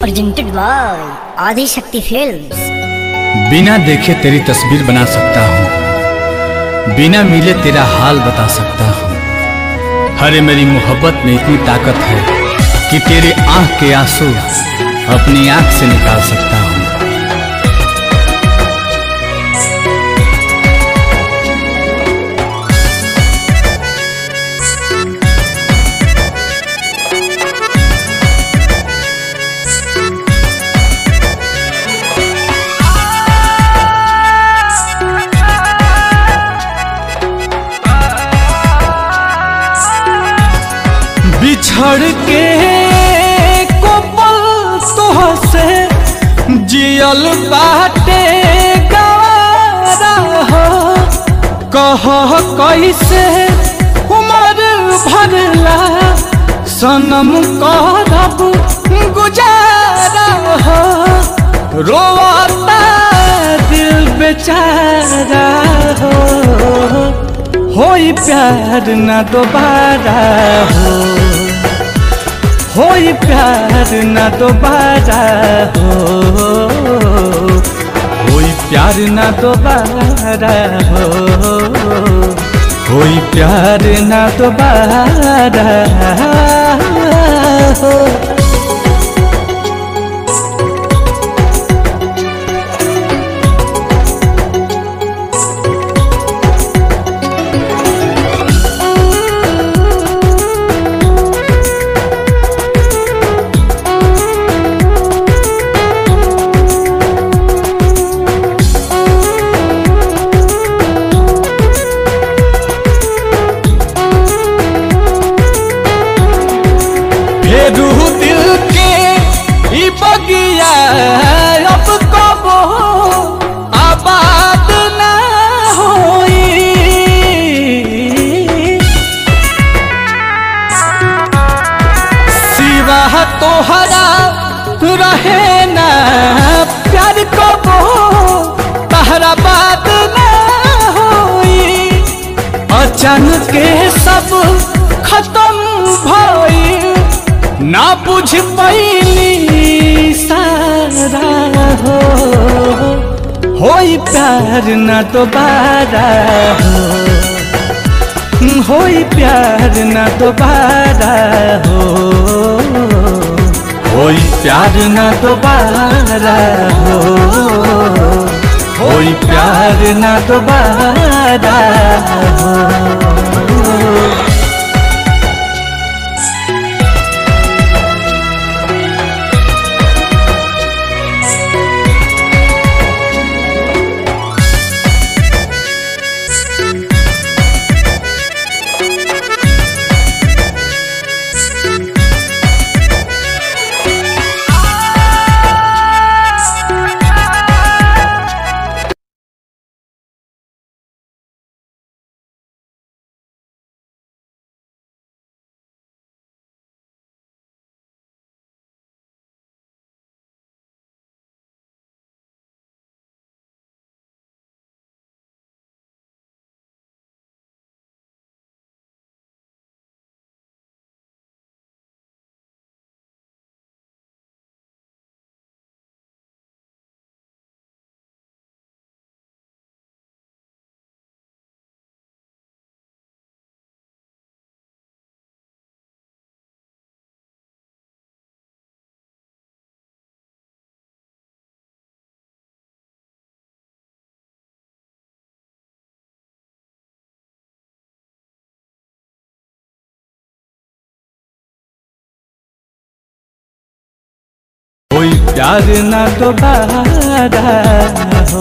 Presented by आदि शक्ति films. बिना देखे तेरी तस्वीर बना सकता हूँ, बिना मिले तेरा हाल बता सकता हूँ। हरे मेरी मोहब्बत में इतनी ताकत है कि तेरे आँख के आंसू अपनी आँख से निकाल सकता हूँ। बिछड़ के को पल तोहसे जियल बाटे गवारा हो, कह कैसे उमर भरला सनम करब गुजारा हो। रोवाता दिल बेचारा हो, होई प्यार न दोबारा हो, होई प्यार न दोबारा हो, होई प्यार न दोबारा हो, होई प्यार न दोबारा हो। रूह दिल के ई बगिया अब कबो आबाद ना होई, सिवा तोहरा रहे ना प्यार कबो तहरा बात ना होई। अचानक के सब खत्म भई, ना बुझ पैली सारा हो, होई प्यार न दोबारा हो, होई प्यार न दोबारा हो, होई प्यार न दोबारा हो, होई प्यार न दोबारा हो। कोई प्यार न दोबारा हो।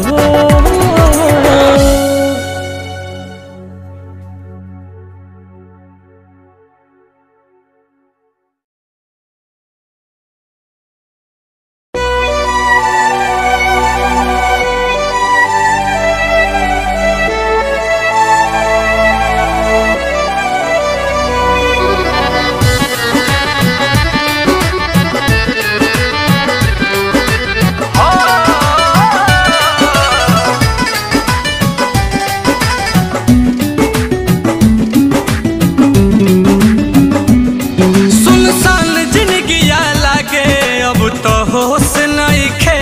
होश नइखे,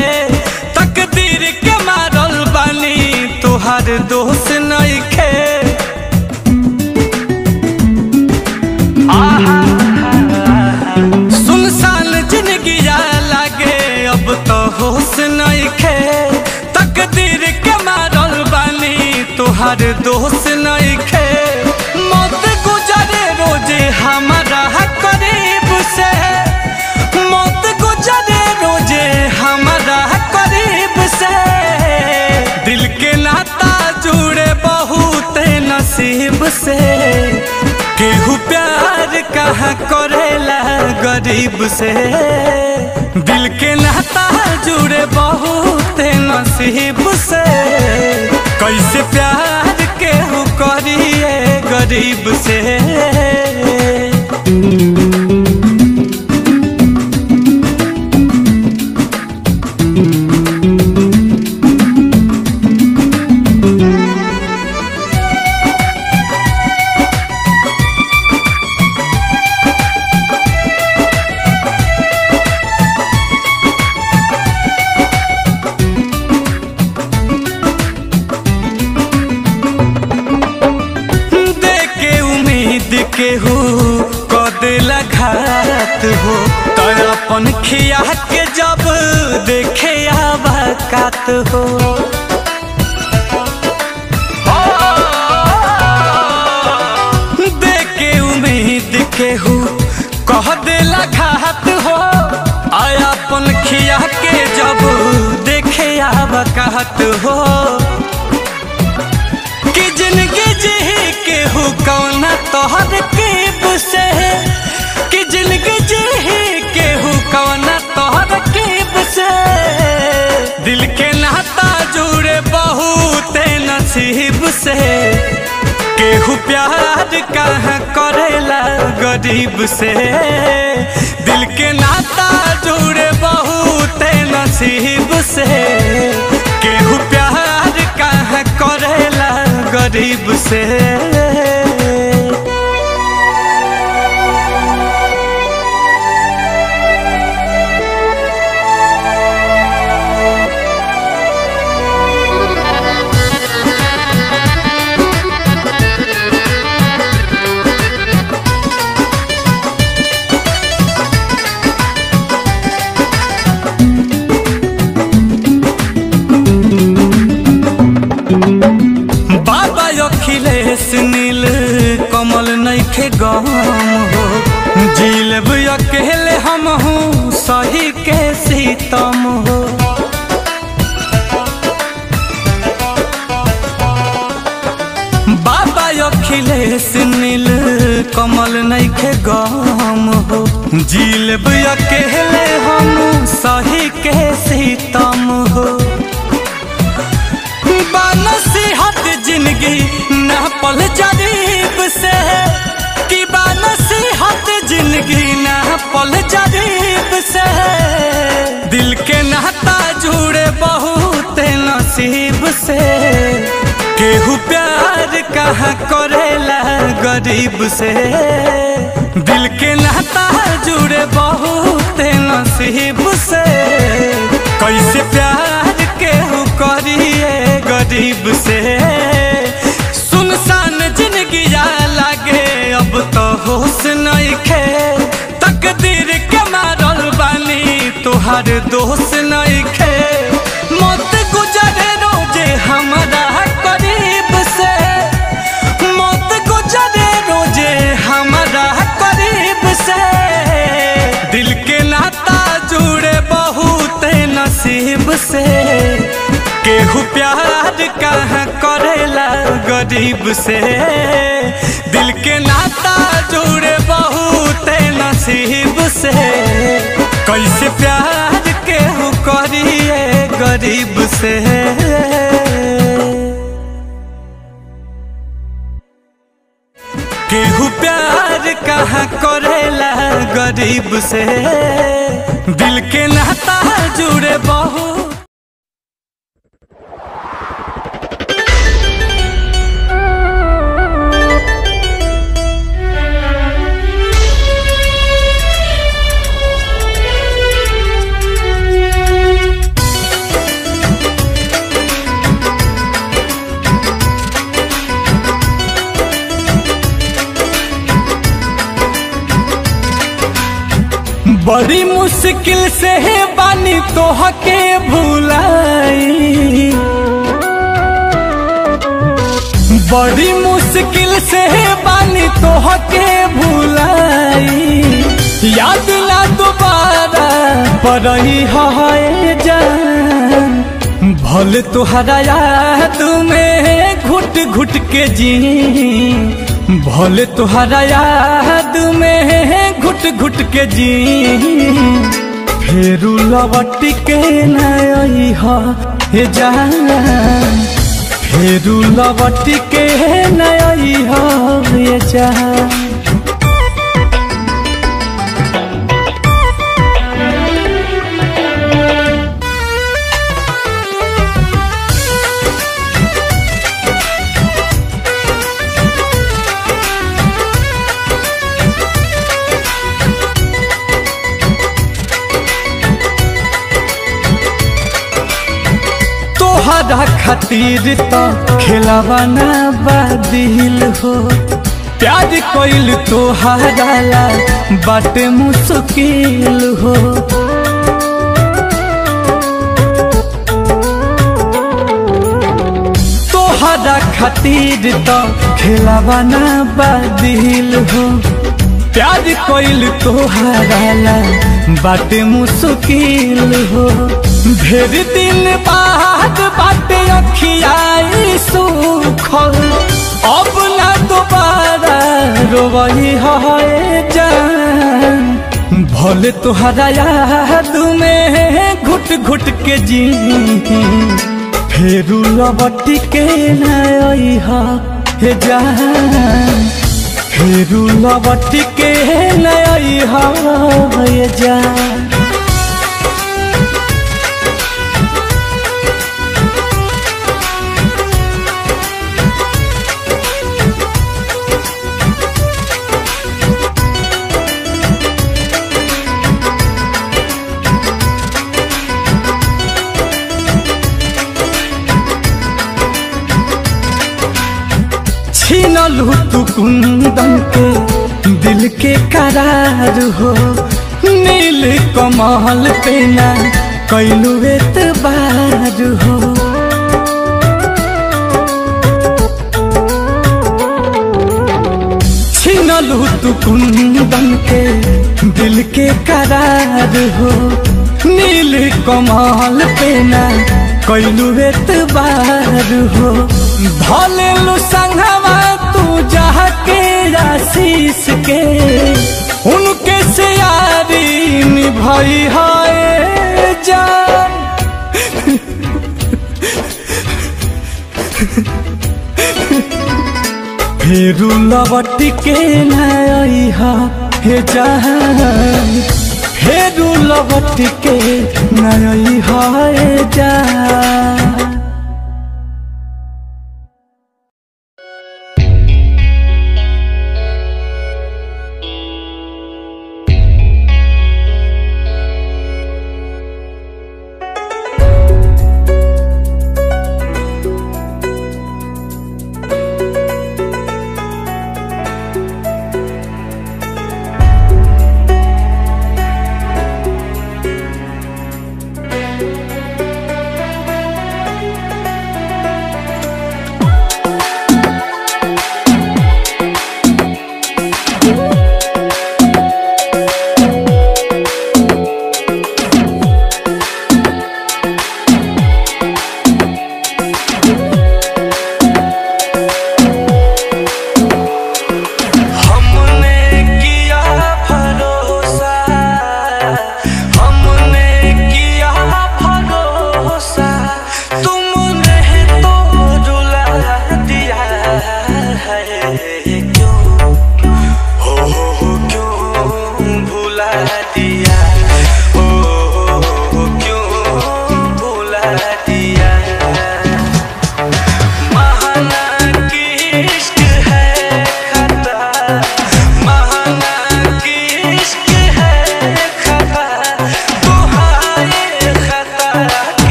तकदीर के मारल बानी तोहार दोष नइखे। सुनसान जिंदगिया लागे अब तो होश नइखे, तकदीर के मारल बानी तोहार दोष नइखे। मौत गुजरे रोजे हमारा करीब से, मौत गुजरे रोजे हमारा करीब से। दिल के नाता जुड़े बहुत नसीब से, केहू प्यार कहाँ करेला गरीब से। दिल के नाता जुड़े बहुत नसीब से, कैसे प्यार केहू करिए गरीब से। केहू कदेला घात हो, तो अपन खिया के जब देखे आबाकात हो। देखे उम्मीद केहू कह देला घात हो, आया अपन खिया के जब देखे आबाकात हो। कि जिंदगी जी केहू कौना तोहर कीब से, कि जिंदगी जी केहू कौना तोहर कीब से। दिल के नाता जुड़े बहुत नसीब से, केहू प्यार कहाँ करेला गरीब से। दिल के नाता जुड़े बहुत नसीब से, केहू प्यार कहाँ करेला गरीब से। नील कमल नइखे गम हो, जीलब अकेले हम हूँ सही के सीतम हो। बाबा अखिलेश नील कमल नइखे गम हो, जीलब अकेले हम सही के सीतम हो। नसीहत जिंदगी न पल जरीब से, कि नसीहत जिंदगी न पल जरीब से। दिल के नाता जुड़े बहुत नसीब से, केहू प्यार कहाँ करेला गरीब से। दिल के नाता जुड़े बहुत नसीब से, कैसे प्यार केहू करिए गरीब से। सुनसान जिंदगिया लागे अब तो होश नइखे, तकदीर के मारल बानी तोहार दोष नइखे। मौत गुजरे रोजे हमारा करीब से, मौत गुजरे रोजे हमारा करीब से। दिल के नाता जुड़े बहुत नसीब से, केहू प्यार कहाँ करेला गरीब से। दिल के नाता जुड़े बहुत नसीब से, कैसे प्यार केहू करिए गरीब से। केहू प्यार कहाँ करेला गरीब से। दिल के नाता जुड़े बहुत। बड़ी मुश्किल से बानी तोहके भुलाई, बड़ी मुश्किल से बानी तोहके भुलाई। याद ना दोबारा पड़ई है जान, भले तुहरा याद में घुट घुट के जी, भले तुहरा याद में घुट घुट के जी। फेरू लौट के नई है जान, फेरू लौट के नई है जान। तोहरा खातिर तो खेलवाना बादिल हो, प्यार कोइल तोहरा ला बाटे मुश्किल हो। तोहरा खातिर तो खेलवाना बादिल हो, प्यार कोइल तोहरा ला बाटे मुश्किल हो। ढेर दिन बाद बाटे अखियाई सुखल, अब ना दोबारा रोवही है जान, भले तुहरा याद में घुट घुट के जी। फेरू लौट के नई है जान, फेरू लौट के नई है जान। छीनलू तू कुंदन के दिल के करार हो, नील कमल पे ना कैलू एतबार हो। छीनलू तू कुंदन के दिल के करार हो, नील कमल पे ना कैलू एतबार हो। भले संगवा तू जाके आशीष के, उनके से यारी निभाई है जान। फेरू लौट के नई है जान, फेरू लौट के नई है जान।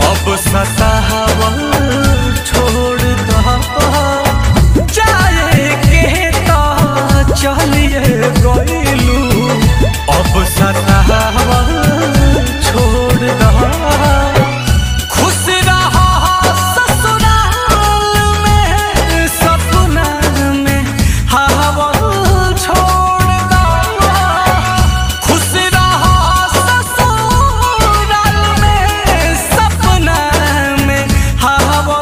अब सतावल छोड़ दो। जाए के तो चलिए गइलू, अब सतावल छोड़ दो। खुश रहो ससुराल में, सपना में हवा छोड़ दो। खुश रहो ससुराल में, सपना में हवा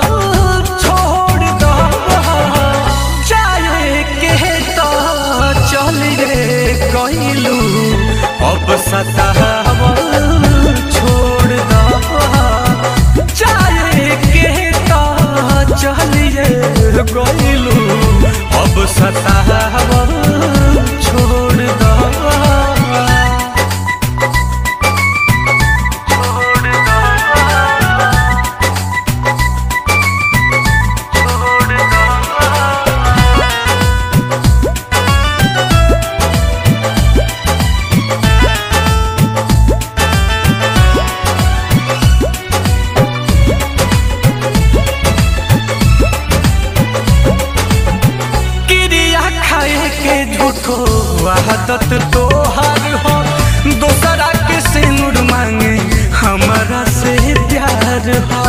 छोड़ दो। जाए के तो चलिए गइलू, अब सतावल छोड़ दो। जाए के तो चलिए गइलू, अब सतावल छोड़ दो। आदत तोहार हो, दोसरा के सिनुर मांगे हमारा से प्यार हो।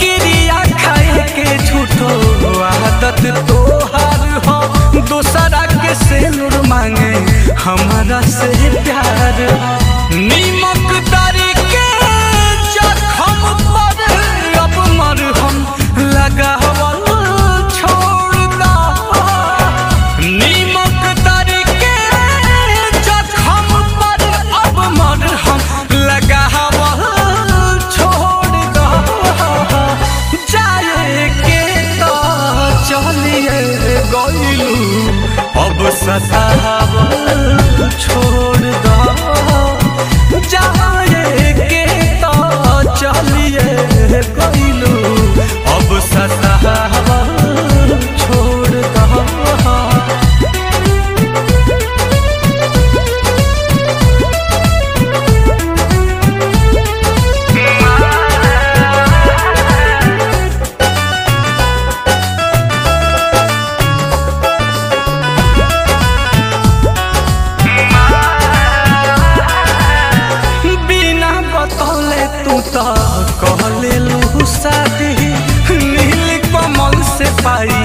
क्रिया खाए के झूठो आदत तोहार हो, दोसरा के सिनुर मांगे हमारा से प्यार हो। नीमक दारी के जख्म पर अब मरहम लगावल अब सतावल छोड़ दो। जाए के तो चलिए गइलू, अब सतावल छोड़ दो। कहलेलू शादी नील कमल से पाई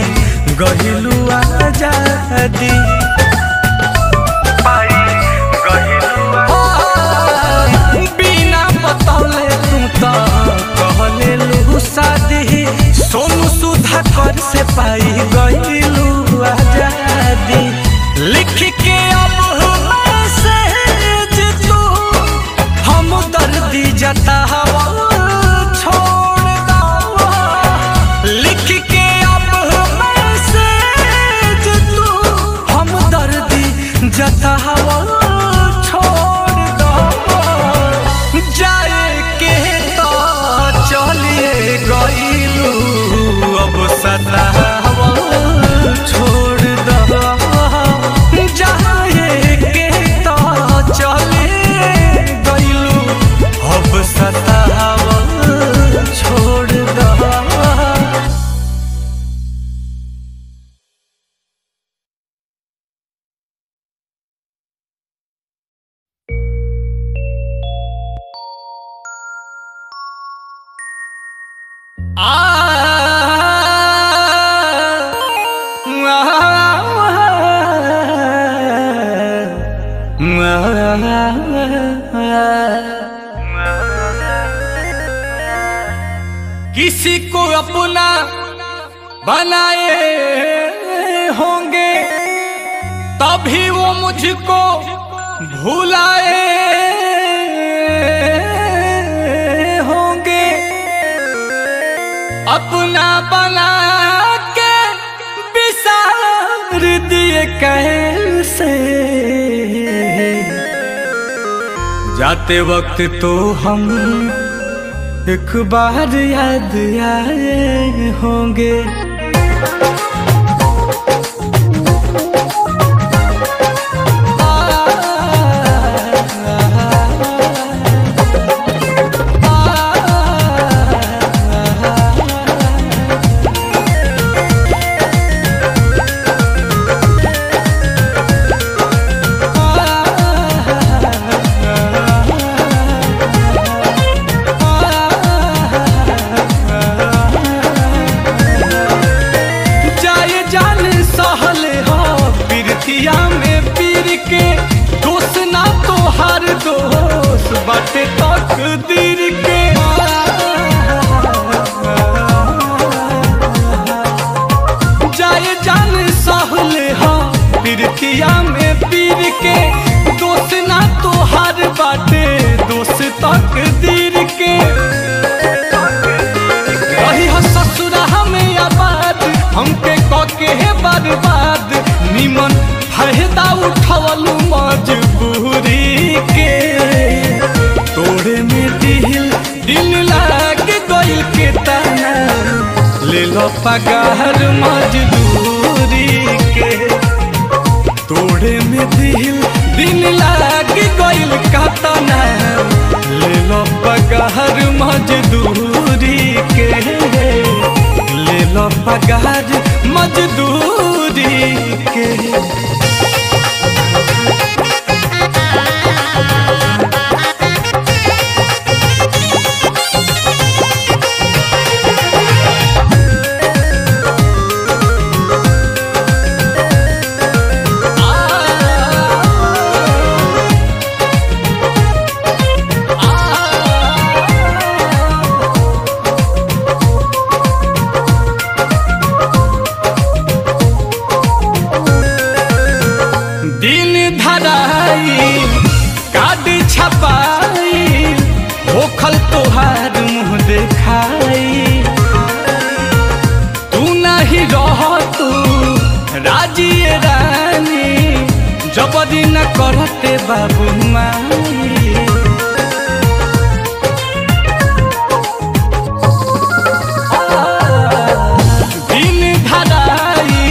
गहिलू आजादी। बिना बतौले तू तो कहलेलू शादी सोनू सुधाकर से पाई गहिलू आजादी। लिख के अब मैसेज तू हम दर्दी जता छोड़ दो। लिख के अब मैसेज तू हम दर्दी जतावा छोड़ दो। जाए के तो चलिए गइलू, अब सतावल छोड़ दो। जाए के तो चलिए गइलू, अब सतावल छोड़ दो। किसी को अपना बनाए होंगे तभी वो मुझको भुलाए होंगे। अपना बना के बिसार दिए कैसे, जाते वक्त तो हम एक बार याद आए होंगे। बाटे तकदीर के। जाए जान सहले हा प्रीतिया में पीर के, दोस्त ना तोहार बाटे दोस्त तकदीर के। रही हो ससुरा हमें आबाद, हमके कके है बर्बाद, निमन फायदा उठवलू मजबूरी के। तोड़े में दिल लाग गइल के तना, ले लो पगार मजदूरी के। तोड़े में दिल लाग गइल का तना, ले लो पगार मजदूरी के। ले लो पगार मजदूरी के। दिन धराई कार्ड छपाई, होखल तोहार मुँह देखाई। तू नहीं रह तू राजी रानी, जबरी न करते बाबू माई। दिन धराई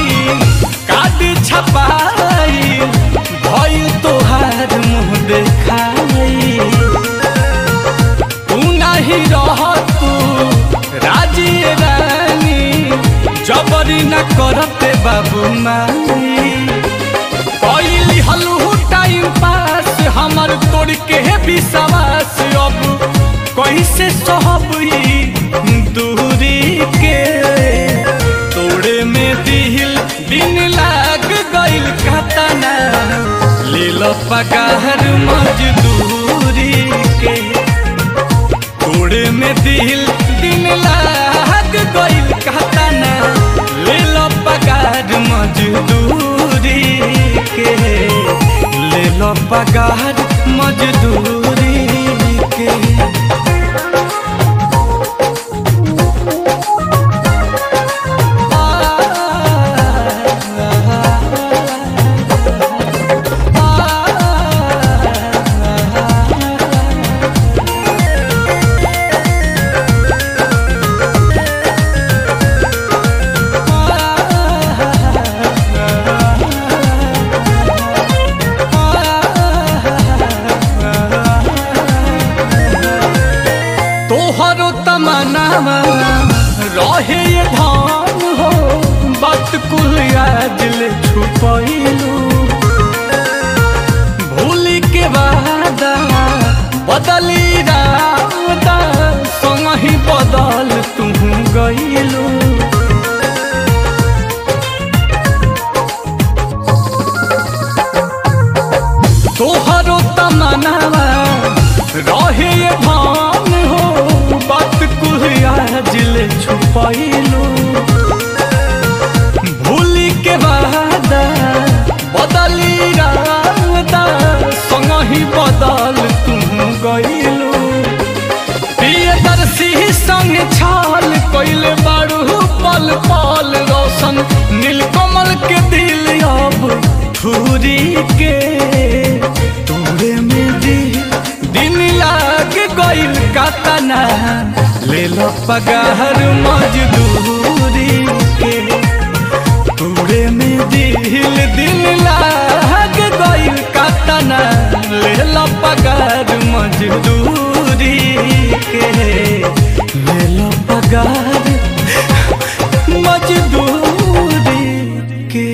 कार्ड छपाई, तोहार मुँह देखाई। तू नहीं रह तू राजी रानी, जबरी न करते बाबू माई। कैली हलू टाइम पास हमर तोड़ के विश्वास, अब कैसे सहब दूरी के। तोड़े में दिन लाग गइल का तना, ले लो पगार मजदूरी के। तोड़े में दिन लाग गइल का तना, ले लो पगार मजदूरी के। ले लो पगार मजदूरी के। तमन्नावा रहे ये धान हो, बात कुल आज ले छुपैलू। भूली के वादा बदली रादा, संगही बदल तू गइलू। तोहरो तमन्नावा रहे ये धान हो, बात कुल आज ले छुपैलू। भूली के वादा बदली रादा, संगही बदल तू गइलू। प्रियदर्शी संग छाल कइले बारू पल पल, रोशन नीलकमल के दिल अब ठूरी के। तोड़े में दिन लाग गइल का तना, ले लो पगार मजदूरी के। तोड़े में दिल लाग गइल का तना, ले लो पगार मजदूरी के। ले लो पगार मजदूरी के।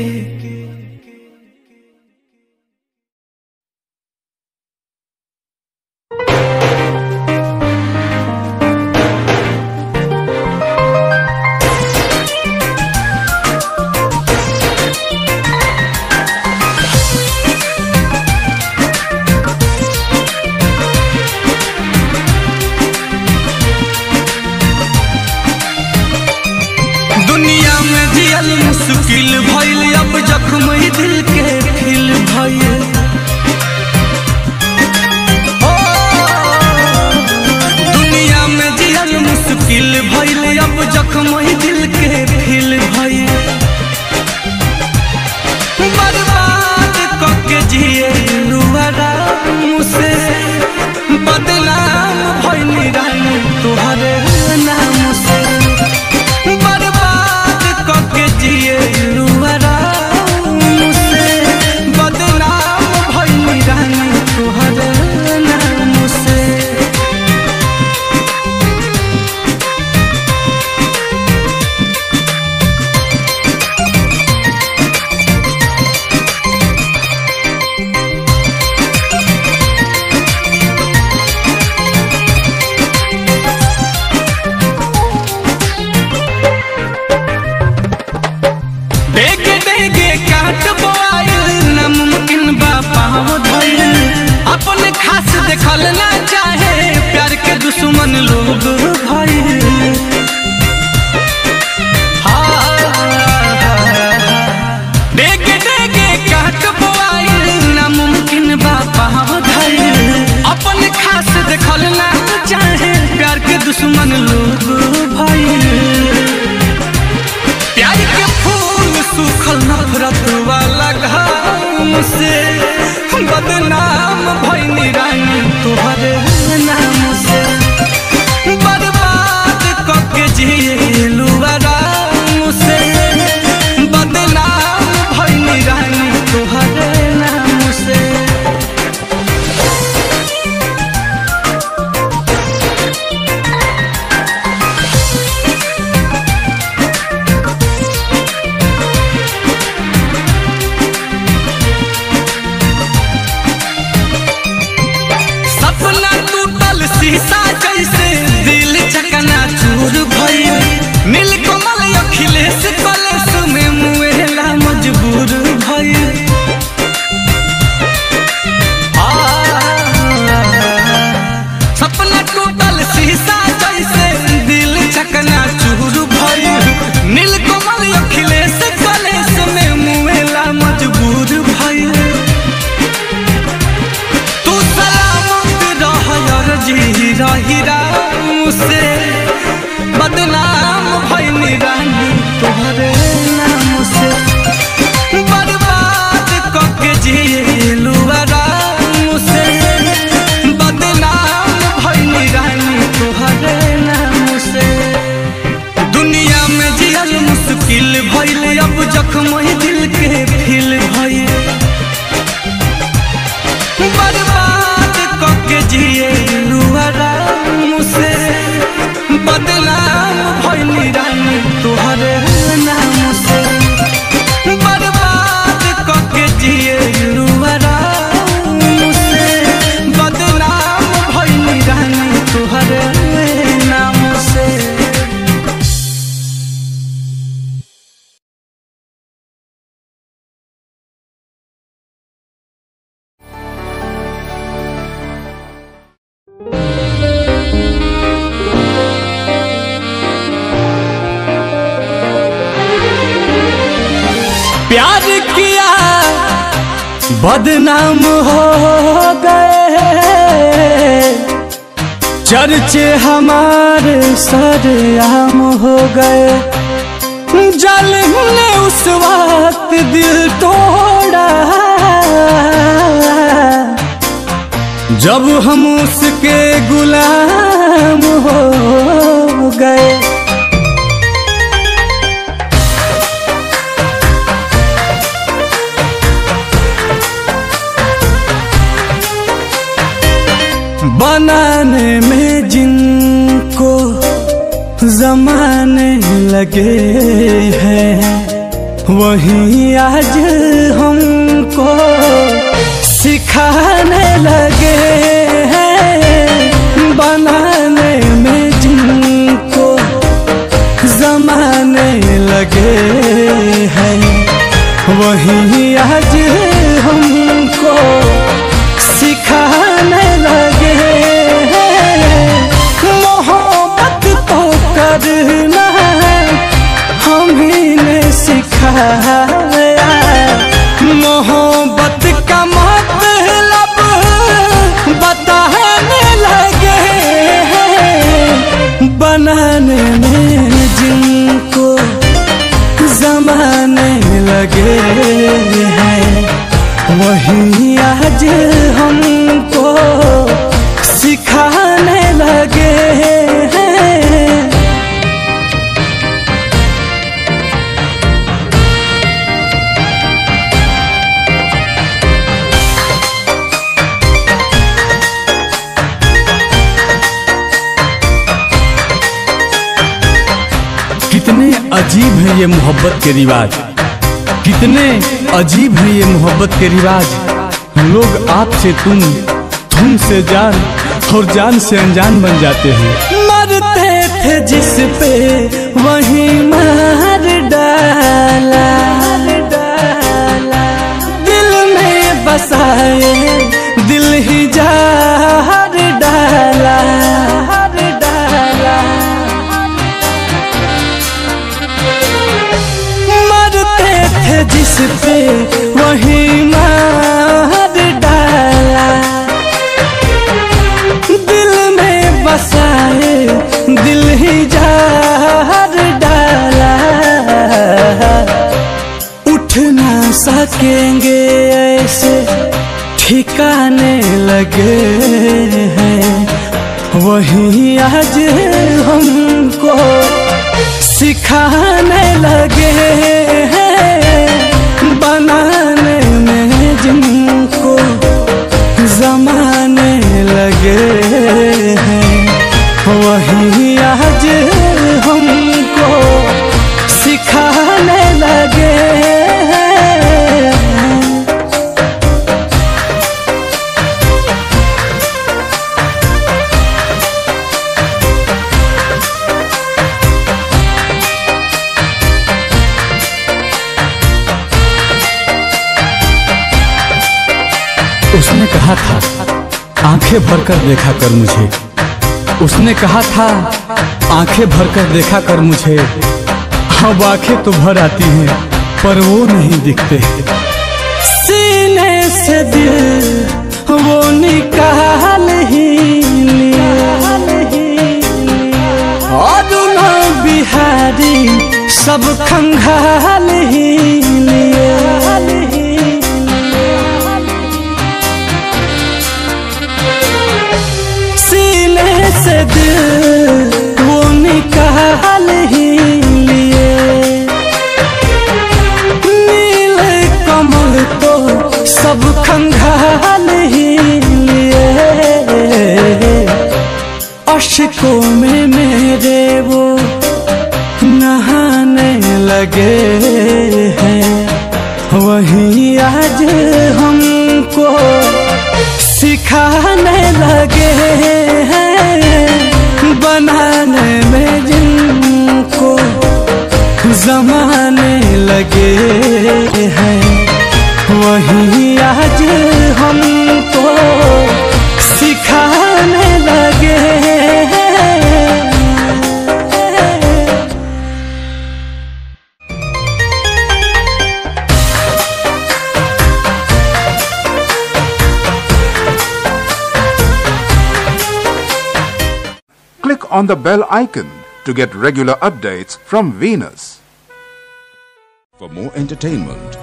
देखल ना चाहे प्यार के दुश्मन लोग भाई। देगे देगे काट बोआइल नामुमकिन बापा धाई। अपन खास देखल ना चाहे प्यार के दुश्मन लोग भाई। प्यार के फूल सूखल नफरत वाला घाम से बदनाम भइनी रानी तोहरे नाम से। बर्बाद करके जिएलू आराम से बदनाम भइनी रानी तोहरे नाम से। शीशा जैसे दिल चकना चूर भइल। नीलकमल अखिलेश कलेश में मुएला मजबूर भइल। सपना टूटल शीशा जैसे दिल चकना चूर भइल। नीलकमल अखिलेश कलेश में मुएला मजबूर भइल। तू सलामत रह जी रही राम से बदनाम भइनी रानी तोहरे नाम से। बर्बाद करके जिएलू आराम से बदनाम भइनी रानी तोहरे नाम से। दुनिया में जियल मुश्किल भइल अब जख्म दिल के फिल भइल। बर्बाद करके जिएलू आराम से बदनाम भइनी रानी तोहरे नाम से। बर्बाद करके जिएलू आराम से बदनाम भइनी रानी तोहरे नाम से। प्यार किया बदनाम हो गए। चर्चे हमारे सरेआम हो गए। जालिम ने उस वक्त दिल तोड़ा जब हम उसके गुलाम हो गए। बनाने में जिनको जमाने लगे हैं वहीं आज हमको सिखाने लगे हैं। बनाने में जिनको जमाने लगे हैं वहीं आज हमको सिखाने लगे हैं। मोहब्बत तो करना हम ही ने सिखाया। मोहब्बत का मतलब बताने लगे हैं। बनाने में जिनको जमाने लगे हैं वहीं आज हमको सिखाने लगे हैं। कितने अजीब हैं ये मोहब्बत के रिवाज। कितने अजीब हैं ये मोहब्बत के रिवाज। लोग आपसे तुम से जान और जान से अनजान बन जाते हैं। मरते थे जिस पे वही मार डाला। दिल में बसाए दिल ही जार डाला मरते थे जिस पे वही मार डाला दिल में बसाए दिल ही जार डाला उठ ना सकेंगे ऐसे ठिकाने लगे हैं वही आज हमको सिखाने लगे हैं बनाने में जिनको जमाने लगे हैं वही आज हमको सिखाने लगे हैं। उसने कहा था आंखें भरकर देखा कर मुझे, उसने कहा था आंखें भरकर देखा कर मुझे। अब आंखें तो भर आती हैं पर वो नहीं दिखते। सीने से दिल वो निकाल ही लिया और ना बिहारी सब खंगाल ही लिया। सीने से दिल वो निकाल ही लिए नील कमल तो सब खंगाल ही लिए अश्कों में मेरे वो नहाने लगे हैं वही आज हमको सिखाने लगे हैं बनाने में जिनको जमाने लगे हैं वही आज हमको सिखाने लगे हैं। Click on the bell icon to get regular updates from Venus. For more entertainment,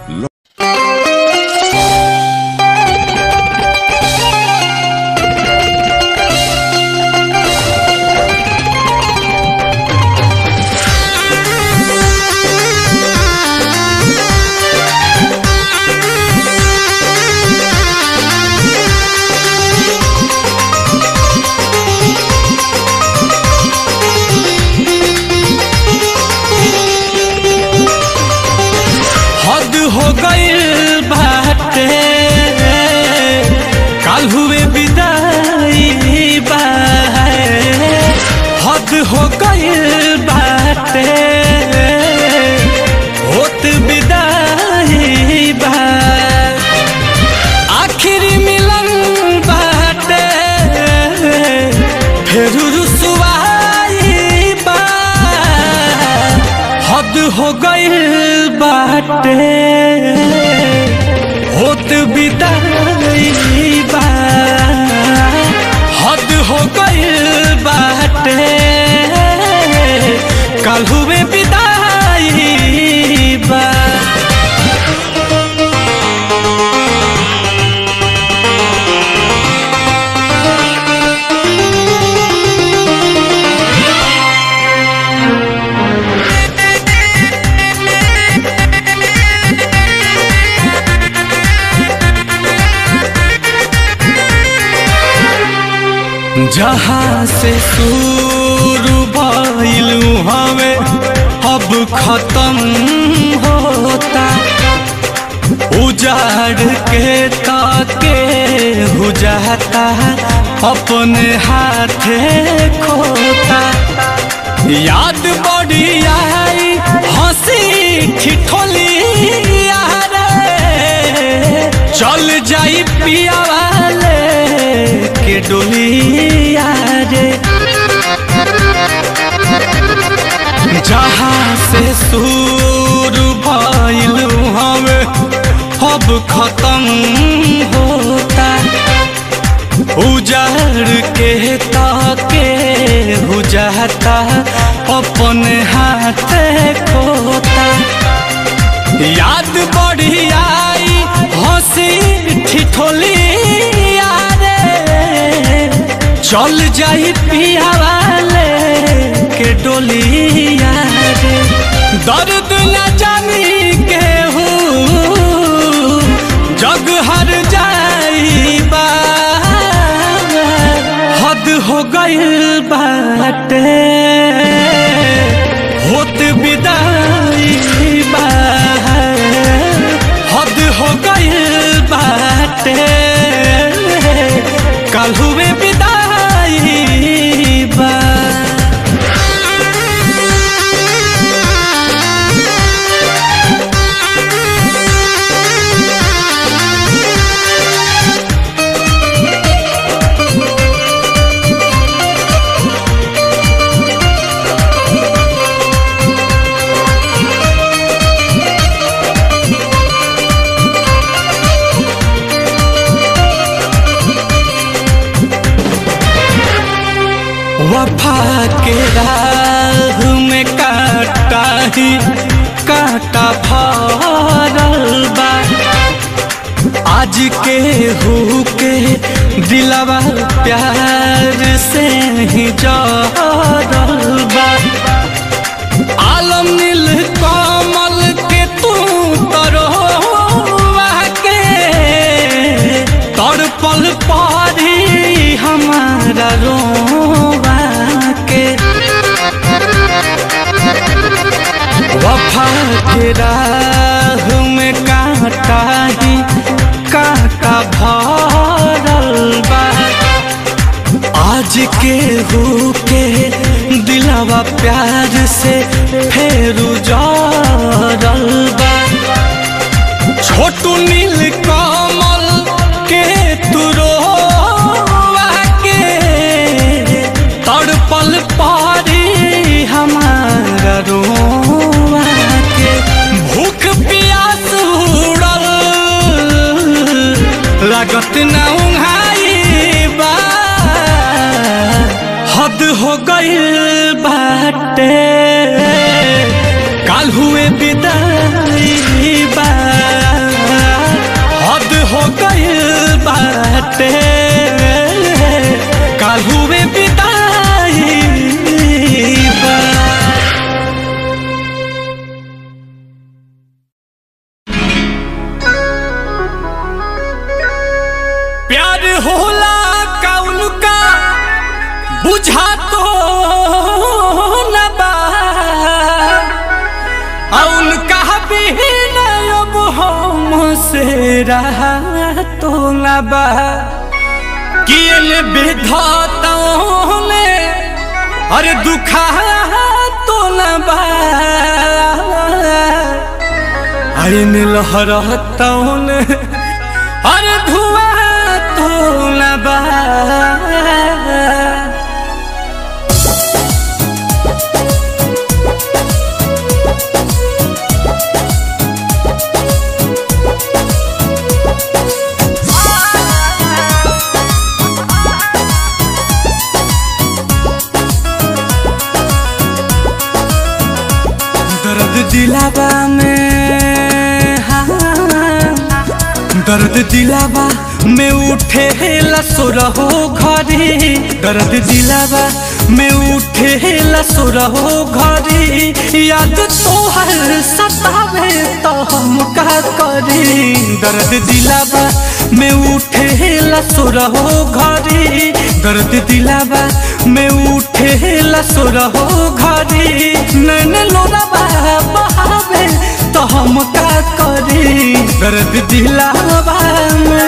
हो गइल बाटे काल हुए विदाई बा हद हो गइल बाटे होत विदाई बा आखिरी मिलन बाटे फिर रुसवाई बा हद हो गइल बाटे होत विदाई बा हद हो गइल बाटे कल हुए विदाई बा। जहाँ से शुरू भइलू हमें अब खत्म होता उजाड़ के ताके बुझाता अपने हाथे खोता याद बड़ी आई हंसी ठिठोली यार चल जाई पिया वाले डोलिया रे। जहाँ से शुरू भइल हवे अब खत्म होता, उजाड़ के ताके बुझाता अपने हाथ खोता। याद बढ़ी आई हंसी ठिठोली रे, चल जाई पिया वाले के डोलिया रे। दर्द न जानी के जग हर जाई बा, हद हो गइल बाटे होत विदाई बा, हद हो गइल बाटे कल हुए विदाई बा। वफा के राह में कांटा ही कांटा भरल बा, आज के हु के दिलवा प्यार से ही जरल बा। आलम नील कमल के तू तरोवा के तड़पल पड़ी हमारा रोवा के। वफा के राह में कांटा ही कांटा भरल बा, आज के हु के दिलवा प्यार से फेरू जरल बा। छोटू नील कमल के तुरोवा के तड़पल पड़ी हमारा रोवा के। भूख प्यास उड़ल लागत न उंघाई बा, हद हो गइल बाटे काल हुए विदाई बा, हद हो गइल बाटे काल हुए विदाई बा। प्यार होला कौन का बुझा तो न बा, उनका भी अब हमसे रहा तो न बा। किन विधाताओं ने अरे दुखा तो न बा, आइन लहराताओं ने अरे धुआं तो न बा। दर्द दिलावा में दर्द दिलावा में उठे लसुरहो घरी, दर्द दिलावा में उठे लसुरहो घरी। याद तोहर सतावे तो हम का करी, दर्द दिलावा में उठे लसुरहो घरी, दर्द दिलावा में उठे लसुरहो घरी। नैन लोरावा बहावे तो हम का करी, दर्द दिलावा में।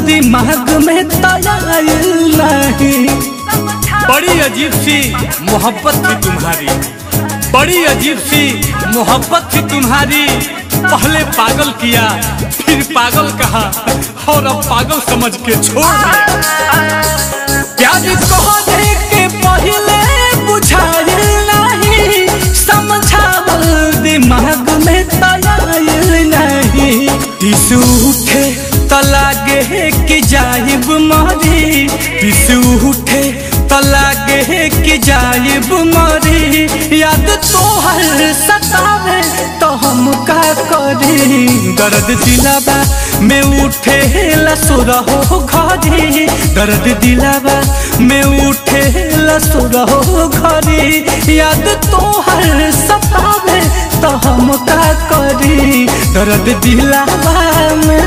दिमाग में तयाइल नहीं। बड़ी अजीब सी मोहब्बत थी तुम्हारी, बड़ी अजीब सी मोहब्बत थी तुम्हारी। पहले पागल किया फिर पागल कहा और अब पागल समझ के छोड़ दिया। प्यार कहने के पहले बुझाइल नहीं, समझावल दिमाग में तयाइल नहीं। दिस उठे त लागे कि जाइब मरी, दिस उठे त लागे कि जाइब मरी। याद तोहर सतावे तो हम का करी, दर्द दिलावा में उठे लसुरहो घरी, दर्द दिलावा में उठे लसुरहो घरी। याद तोहर सतावे तो हम का करी, दर्द दिलावा में।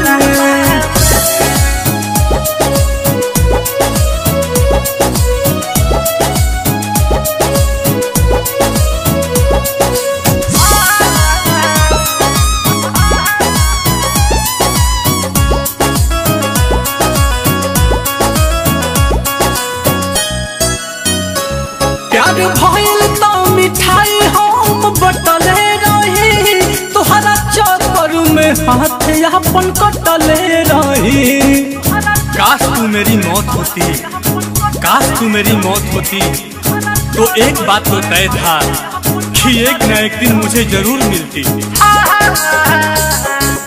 भइल तो मिठाई हम बटले रही, तोहरा चक्कर में हाथ अपन कटले रही। काश तू मेरी मौत होती, काश तू मेरी मौत होती, तो एक बात तो तय था कि एक न एक दिन मुझे जरूर मिलती।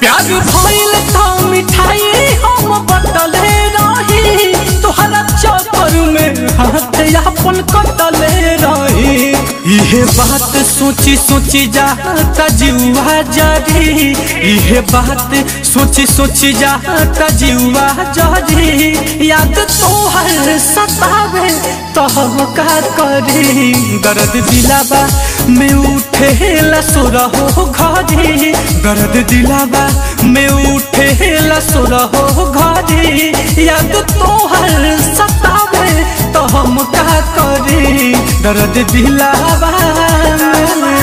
प्यार भइल तो मिठाई हम बटले रही, तोहरा चक्कर में हाथ अपन कटले रही। यह बात सोची सोची जाता जीवा जरी, यह बात सोची सोची जाता जीवा जरी। याद तोहर सतावे तो हम का करी, दर्द दिलावा में उठे लसुरहो घरी, दर्द दिलावा में उठे लसुरहो घरी। याद तोहर सतावे तो हम का करी, दर्द दिलावा में।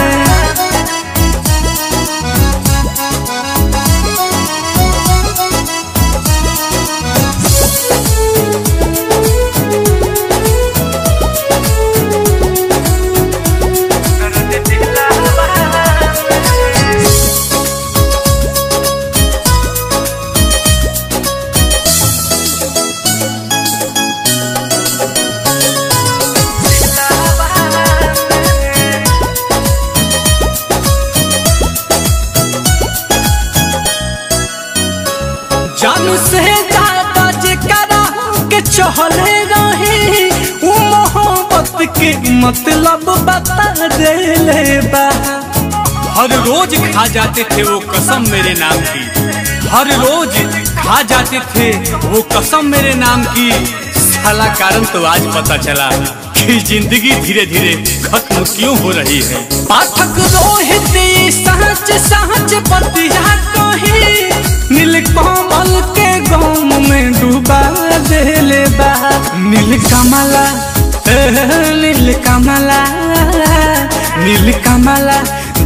जानू से ज्यादा जेकरा के चहले रही, उ मोहब्बत के मतलब बता देले बा। हर रोज खा जाते थे वो कसम मेरे नाम की, हर रोज खा जाते थे वो कसम मेरे नाम की। साला कारण तो आज पता चला कि जिंदगी धीरे धीरे खत्म क्यों हो रही है। पाठक रोहित सहज सहज बतिया कही, नीलकमल के गम में डूबा देले बा। नीलकमला नीलकमला नीलकमला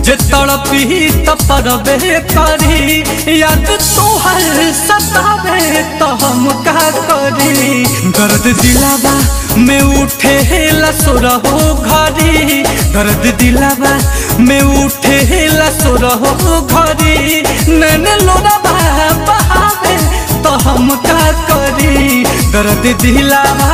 जे तड़पी तो परबे करी। याद तोहर सतावे तो हम का करी, दर्द दिलावा में उठे लसुरहो घरी, दर्द दिलावा में उठे लसुरहो घरी। नैन लोरावा बहावे तो हम का करी, दर्द दिलावा